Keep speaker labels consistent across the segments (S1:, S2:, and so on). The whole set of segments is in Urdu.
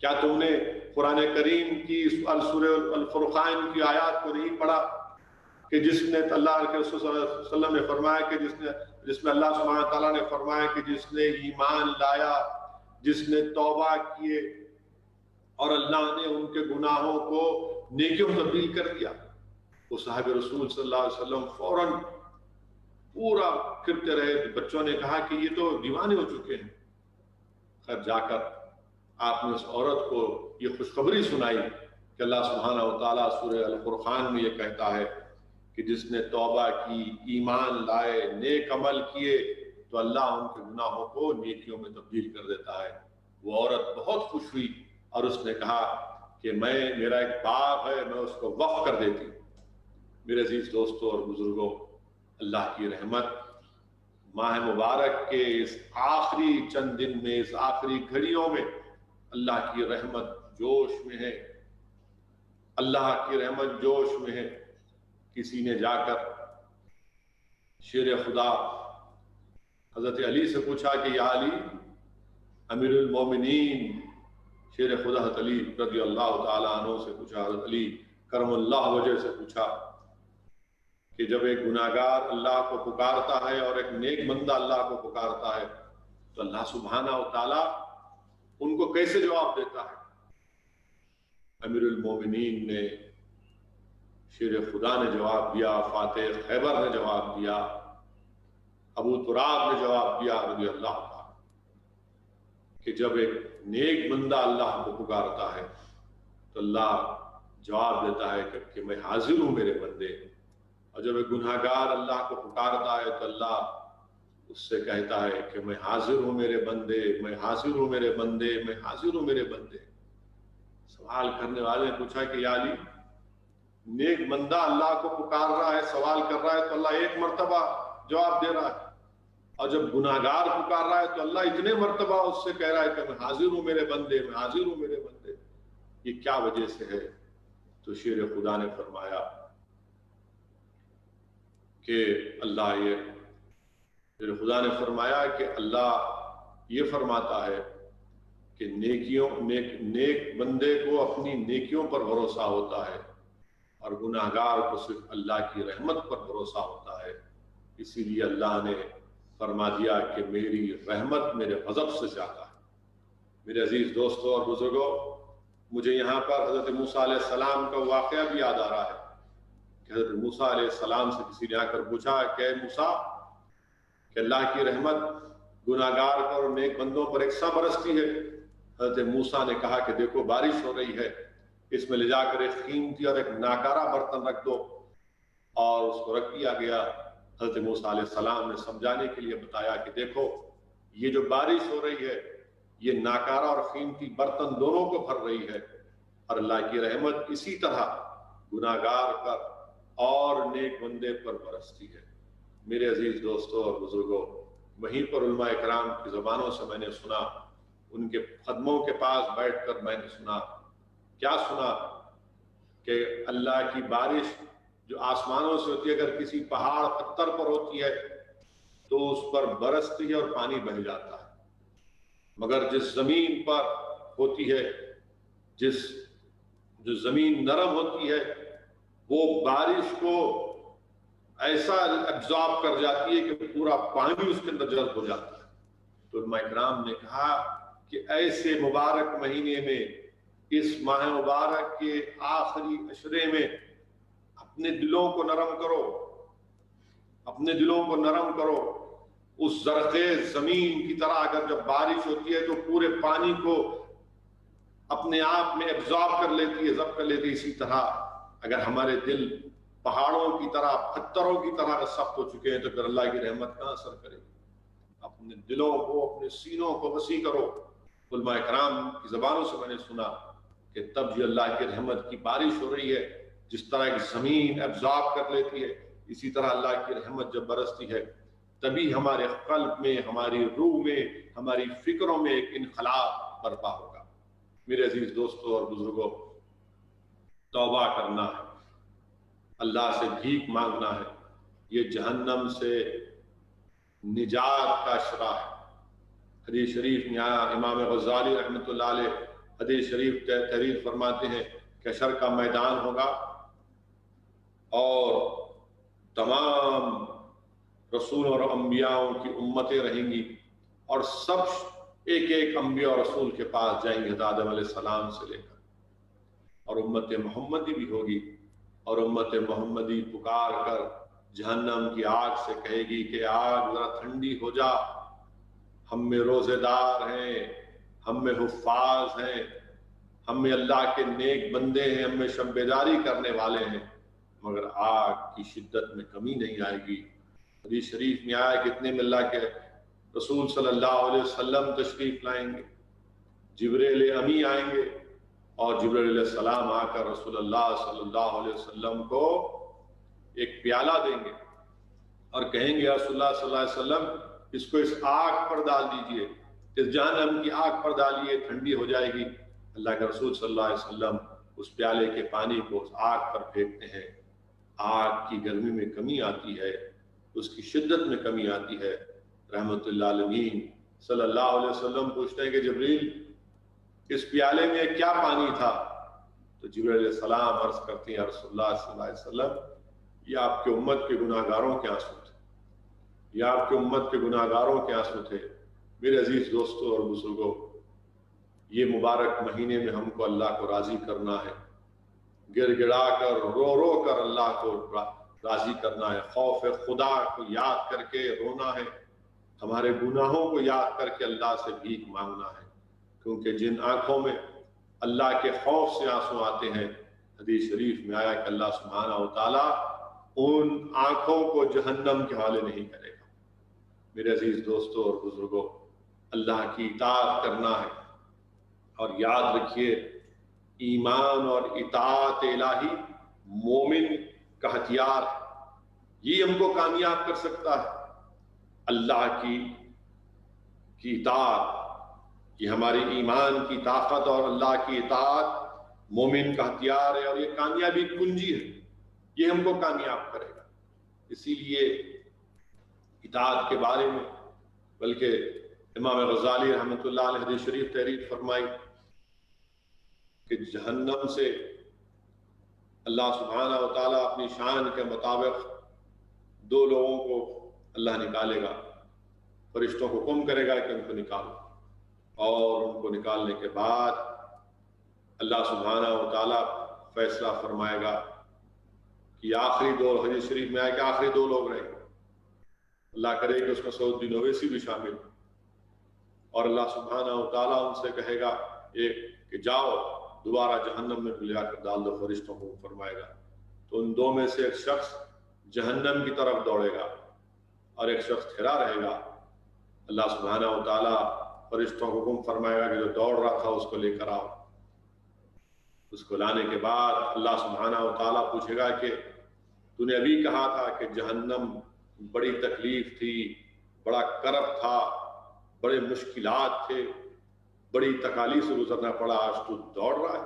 S1: کیا تم نے قرآن کریم کی سورہ الفرقان کی آیات کو نہیں پڑھا کہ جس نے اللہ کے رسول صلی اللہ علیہ وسلم نے فرمایا کہ جس میں اللہ سبحانہ تعالیٰ نے فرمایا کہ جس نے ایمان لایا، جس نے توبہ کیے اور اللہ نے ان کے گناہوں کو نیکیوں میں تبدیل کر دیا، وہ صاحب رسول صلی اللہ علیہ وسلم فوراً پورا پھرتے رہے۔ بچوں نے کہا کہ یہ تو دیوانے ہو چکے ہیں۔ خیر جا کر آپ نے اس عورت کو یہ خوشخبری سنائی کہ اللہ سبحانہ و تعالیٰ سورہ الفرقان میں یہ کہتا ہے کہ جس نے توبہ کی، ایمان لائے، نیک عمل کیے تو اللہ ان کے گناہوں کو نیکیوں میں تبدیل کر دیتا ہے۔ وہ عورت بہت خوش ہوئی اور اس نے کہا کہ میرا ایک باغ ہے، میں اس کو وقف کر دیتی ہوں۔ میرے عزیز دوستوں اور بزرگوں، اللہ کی رحمت ماہ مبارک کے اس آخری چند دن میں، اس آخری گھڑیوں میں اللہ کی رحمت جوش میں ہے، اللہ کی رحمت جوش میں ہے۔ کسی نے جا کر شیر خدا حضرت علی سے پوچھا کہ یا علی، امیر المومنین شیر خدا حضرت علی رضی اللہ تعالیٰ عنہ سے پوچھا، حضرت علی کرم اللہ وجہ سے پوچھا کہ جب ایک گناہگار اللہ کو پکارتا ہے اور ایک نیک بندہ اللہ کو پکارتا ہے تو اللہ سبحانہ و تعالیٰ ان کو کیسے جواب دیتا ہے؟ امیر المومنین نے، شیر خدا نے جواب دیا، فاتح خیبر نے جواب دیا، ابو تراب نے جواب دیا رضی اللہ عنہ کہ جب ایک نیک بندہ اللہ کو پکارتا ہے تو اللہ جواب دیتا ہے کہ میں حاضر ہوں میرے بندے، اور جب ایک گناہگار اللہ کو پکارتا ہے تو اللہ اس سے کہتا ہے کہ میں حاضر ہوں میرے بندے، میں حاضر ہوں میرے بندے، میں حاضر ہوں میرے بندے۔ سوال کرنے والے نے پوچھا کہ یا علی، نیک بندہ اللہ کو پکار رہا ہے، سوال کر رہا ہے تو اللہ ایک مرتبہ جواب دے رہا ہے، اور جب گناہگار پکار رہا ہے تو اللہ اتنے مرتبہ اس سے کہہ رہا ہے کہ میں حاضر ہوں میرے بندے، میں حاضر ہوں میرے بندے۔ یہ کیا وجہ سے ہے؟ تو شیر خدا نے فرمایا کہ شیر خدا نے فرمایا کہ اللہ یہ فرماتا ہے کہ نیک بندے کو اپنی نیکیوں پر بھروسہ ہوتا ہے اور گناہگار کو صرف اللہ کی رحمت پر بھروسہ ہوتا ہے۔ اسی لیے اللہ نے فرما دیا کہ میری رحمت میرے غضب سے زیادہ ہے۔ میرے عزیز دوستوں اور بزرگوں، مجھے یہاں پر حضرت موسیٰ علیہ السلام کا واقعہ بھی یاد آ رہا ہے کہ حضرت موسیٰ علیہ السلام سے کسی نے آ کر پوچھا کہ اے موسیٰ، کہ اللہ کی رحمت گناہگار پر اور نیک بندوں پر یکساں برستی ہے؟ حضرت موسیٰ نے کہا کہ دیکھو بارش ہو رہی ہے، اس میں لے جا کر ایک قیمتی اور ایک ناکارہ برتن رکھ دو، اور اس کو رکھ دیا گیا۔ حضرت موسیٰ علیہ السلام نے سمجھانے کے لیے بتایا کہ دیکھو یہ جو بارش ہو رہی ہے یہ ناکارہ اور قیمتی برتن دونوں کو بھر رہی ہے، اور اللہ کی رحمت اسی طرح گناہگار پر اور نیک بندے پر برستی ہے۔ میرے عزیز دوستوں اور بزرگوں، وہیں پر علماء اکرام کی زبانوں سے میں نے سنا، ان کے قدموں کے پاس بیٹھ کر میں نے سنا، کیا سنا کہ اللہ کی بارش جو آسمانوں سے ہوتی ہے، اگر کسی پہاڑ پتھر پر ہوتی ہے تو اس پر برستی ہے اور پانی بہہ جاتا ہے، مگر جس زمین پر ہوتی ہے، جو زمین نرم ہوتی ہے، وہ بارش کو ایسا ابزارب کر جاتی ہے کہ پورا پانی اس کے اندر جذب ہو جاتا ہے۔ تو علماء اکرام نے کہا کہ ایسے مبارک مہینے میں، اس ماہ مبارک کے آخری عشرے میں اپنے دلوں کو نرم کرو، اپنے دلوں کو نرم کرو۔ اس زرخیز زمین کی طرح اگر جب بارش ہوتی ہے تو پورے پانی کو اپنے آپ میں ابزارب کر لیتی ہے، ضبط کر لیتی ہے، اسی طرح اگر ہمارے دل پہاڑوں کی طرح، پتھروں کی طرح سخت ہو چکے ہیں تو پھر اللہ کی رحمت کہاں اثر کرے گی؟ اپنے دلوں کو، اپنے سینوں کو وسیع کرو۔ علماء اکرام کی زبانوں سے میں نے سنا کہ تب یہ اللہ کی رحمت کی بارش ہو رہی ہے، جس طرح ایک زمین ابزارب کر لیتی ہے، اسی طرح اللہ کی رحمت جب برستی ہے تبھی ہمارے قلب میں، ہماری روح میں، ہماری فکروں میں ایک انقلاب برپا ہوگا۔ میرے عزیز دوستوں اور بزرگوں، توبہ کرنا ہے، اللہ سے بھیک مانگنا ہے، یہ جہنم سے نجات کا شرح ہے۔ حدیث شریف میں آیا، امام غزالی رحمۃ اللہ علیہ حدیث شریف تحریر فرماتے ہیں کہ حشر کا میدان ہوگا اور تمام رسول اور انبیاءوں کی امتیں رہیں گی، اور سب ایک ایک انبیاء اور رسول کے پاس جائیں گے آدم علیہ السلام سے لے کر، اور امت محمدی بھی ہوگی، اور امت محمدی پکار کر جہنم کی آگ سے کہے گی کہ آگ ذرا ٹھنڈی ہو جا، ہم میں روزے دار ہیں، ہم میں حفاظ ہیں، ہم میں اللہ کے نیک بندے ہیں، ہم میں شب بیداری کرنے والے ہیں، مگر آگ کی شدت میں کمی نہیں آئے گی۔ حدیث شریف میں آیا کہ اتنے میں اللہ کے رسول صلی اللہ علیہ وسلم تشریف لائیں گے، جبریل امی آئیں گے، اور جبریل علیہ السلام آ کر رسول اللہ صلی اللہ علیہ وسلم کو ایک پیالہ دیں گے اور کہیں گے رسول اللہ صلی اللہ علیہ وسلم اس کو اس آگ پر ڈال دیجئے، اس جہنم کی آگ پر ڈالیے، ٹھنڈی ہو جائے گی۔ اللہ کے رسول صلی اللہ علیہ وسلم اس پیالے کے پانی کو اس آگ پر پھینکتے ہیں، آگ کی گرمی میں کمی آتی ہے، اس کی شدت میں کمی آتی ہے۔ رحمت اللہ علیہ صلی اللہ علیہ وسلم پوچھتے ہیں کہ جبریل اس پیالے میں کیا پانی تھا؟ تو جبریل علیہ السلام عرض کرتے ہیں رسول اللہ صلی اللہ علیہ وسلم یہ آپ کے امت کے گناہ گاروں کے آنسو تھے، یہ آپ کے امت کے گناہ گاروں کے آنسو تھے۔ میرے عزیز دوستوں اور بزرگوں، یہ مبارک مہینے میں ہم کو اللہ کو راضی کرنا ہے، گر گڑا کر رو رو کر اللہ کو راضی کرنا ہے، خوف خدا کو یاد کر کے رونا ہے، ہمارے گناہوں کو یاد کر کے اللہ سے بھیک مانگنا ہے، کیونکہ جن آنکھوں میں اللہ کے خوف سے آنسو آتے ہیں، حدیث شریف میں آیا کہ اللہ سبحانہ و تعالیٰ ان آنکھوں کو جہنم کے حوالے نہیں کرے گا۔ میرے عزیز دوستوں اور بزرگوں، اللہ کی اطاعت کرنا ہے، اور یاد رکھیے ایمان اور اطاعت الہی مومن کا ہتھیار ہے، یہ ہم کو کامیاب کر سکتا ہے۔ اللہ کی اطاعت یہ ہماری ایمان کی طاقت، اور اللہ کی اطاعت مومن کا ہتھیار ہے، اور یہ کامیابی کنجی ہے، یہ ہم کو کامیاب کرے گا۔ اسی لیے اطاعت کے بارے میں بلکہ امام غزالی رحمۃ اللہ علیہ حدیث شریف تحریر فرمائی کہ جہنم سے اللہ سبحانہ و تعالیٰ اپنی شان کے مطابق دو لوگوں کو اللہ نکالے گا، فرشتوں کو حکم کرے گا کہ ان کو نکالو، اور ان کو نکالنے کے بعد اللہ سبحانہ و تعالیٰ فیصلہ فرمائے گا کہ آخری دو، حدیث شریف میں آئے کہ آخری دو لوگ رہیں گے، اللہ کرے کہ اس میں سعود بن اویسی بھی شامل ہو، اور اللہ سبحانہ و تعالیٰ ان سے کہے گا ایک کہ جاؤ دوبارہ جہنم میں لے جا کر ڈال دو، فرشتوں کو فرمائے گا، تو ان دو میں سے ایک شخص جہنم کی طرف دوڑے گا اور ایک شخص ٹھہرا رہے گا۔ اللہ سبحانہ و تعالیٰ فرشتوں کو حکم فرمائے گا کہ جو دوڑ رہا تھا اس کو لے کر آؤ۔ اس کو لانے کے بعد اللہ سبحانہ و تعالیٰ پوچھے گا کہ تو نے ابھی کہا تھا کہ جہنم بڑی تکلیف تھی، بڑا کرب تھا، بڑے مشکلات تھے، بڑی تکالیف سے گزرنا پڑا، آج تو دوڑ رہا ہے؟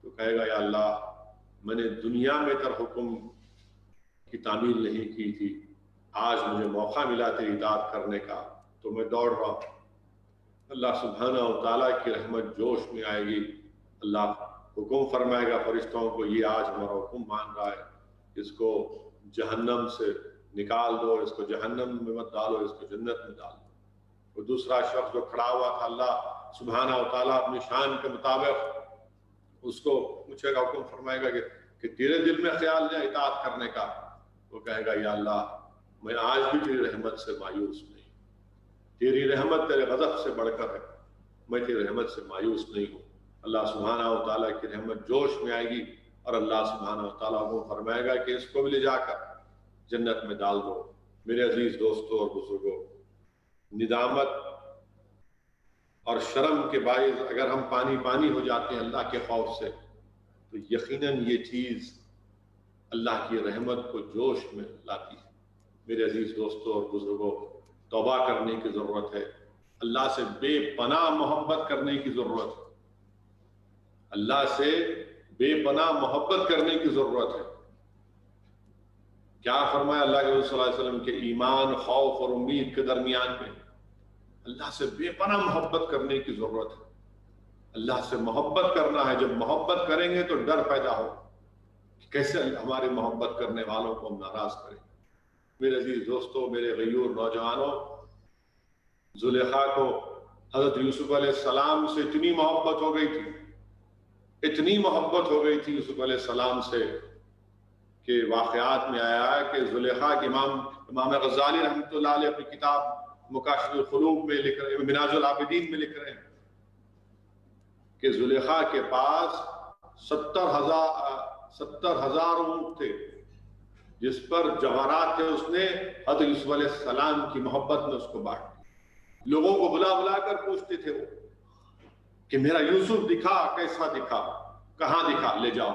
S1: تو کہے گا یا اللہ میں نے دنیا میں تر حکم کی تعمیل نہیں کی تھی، آج مجھے موقع ملا تیری اطاعت کرنے کا تو میں دوڑ رہا ہوں۔ اللہ سبحانہ و تعالیٰ کی رحمت جوش میں آئے گی، اللہ حکم فرمائے گا فرشتوں کو یہ آج ہمارا حکم مان رہا ہے، اس کو جہنم سے نکال دو، اس کو جہنم میں مت ڈالو، اس کو جنت میں ڈال دو۔ وہ دوسرا شخص جو کھڑا ہوا تھا، اللہ سبحانہ و تعالیٰ اپنی شان کے مطابق اس کو پوچھے گا، حکم فرمائے گا کہ تیرے دل میں خیال ہے اطاعت کرنے کا؟ وہ کہے گا یا اللہ میں آج بھی تیری رحمت سے مایوس نہیں، تیری رحمت تیرے غضب سے بڑھ کر ہے، میں تیری رحمت سے مایوس نہیں ہوں۔ اللہ سبحانہ و تعالیٰ کی رحمت جوش میں آئے گی، اور اللہ سبحانہ و تعالیٰ کو فرمائے گا کہ اس کو بھی لے جا کر جنت میں ڈال دو۔ میرے عزیز دوستوں اور بزرگوں، ندامت اور شرم کے باعث اگر ہم پانی ہو جاتے ہیں اللہ کے خوف سے، تو یقیناً یہ چیز اللہ کی رحمت کو جوش میں لاتی ہے۔ میرے عزیز دوستوں اور بزرگوں، توبہ کرنے کی ضرورت ہے، اللہ سے بے پناہ محبت کرنے کی ضرورت ہے، اللہ سے بے پناہ محبت کرنے کی ضرورت ہے۔ کیا فرمایا اللہ کے رسول صلی اللہ علیہ وسلم کے ایمان، خوف اور امید کے درمیان میں اللہ سے بے پناہ محبت کرنے کی ضرورت ہے۔ اللہ سے محبت کرنا ہے. جب محبت کریں گے تو ڈر پیدا ہو کیسے ہمارے محبت کرنے والوں کو ہم ناراض کریں. میرے عزیز دوستوں، میرے غیور نوجوانوں، زلیخا کو حضرت یوسف علیہ السلام سے اتنی محبت ہو گئی تھی، اتنی محبت ہو گئی تھی یوسف علیہ السلام سے کہ واقعات میں آیا ہے کہ زلیخا کے امام غزالی رحمۃ اللہ علیہ اپنی کتاب مکاشف القلوب میں لکھ رہے ہیں، مناج العابدین میں لکھ رہے ہیں کہ زلیخا کے پاس 70,000 اونٹ تھے جس پر جواہرات تھے. اس نے حضرت یوسف علیہ السلام کی محبت میں اس کو بانٹ دیا. لوگوں کو بلا بلا کر پوچھتے تھے وہ کہ میرا یوسف دکھا، کیسا دکھا، کہاں دکھا، لے جاؤ.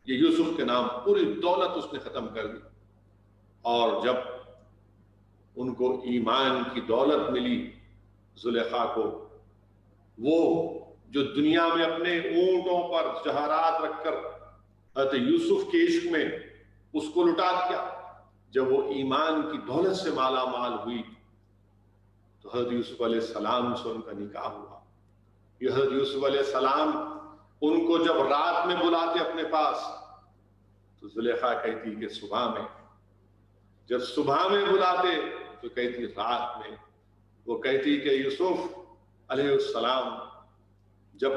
S1: یہ یوسف کے نام پوری دولت اس نے ختم کر دی. اور جب ان کو ایمان کی دولت ملی زلیخا کو، وہ جو دنیا میں اپنے اونٹوں پر جواہرات رکھ کر حضرت یوسف کے عشق میں اس کو لٹا دیا، جب وہ ایمان کی دولت سے مالا مال ہوئی تو حضرت یوسف علیہ السلام سے ان کا نکاح ہوا. یہ حضرت یوسف علیہ السلام ان کو جب رات میں بلاتے اپنے پاس تو زلیخا کہتی کہ صبح میں، جب صبح میں بلاتے تو کہتی رات میں. وہ کہتی کہ یوسف علیہ السلام جب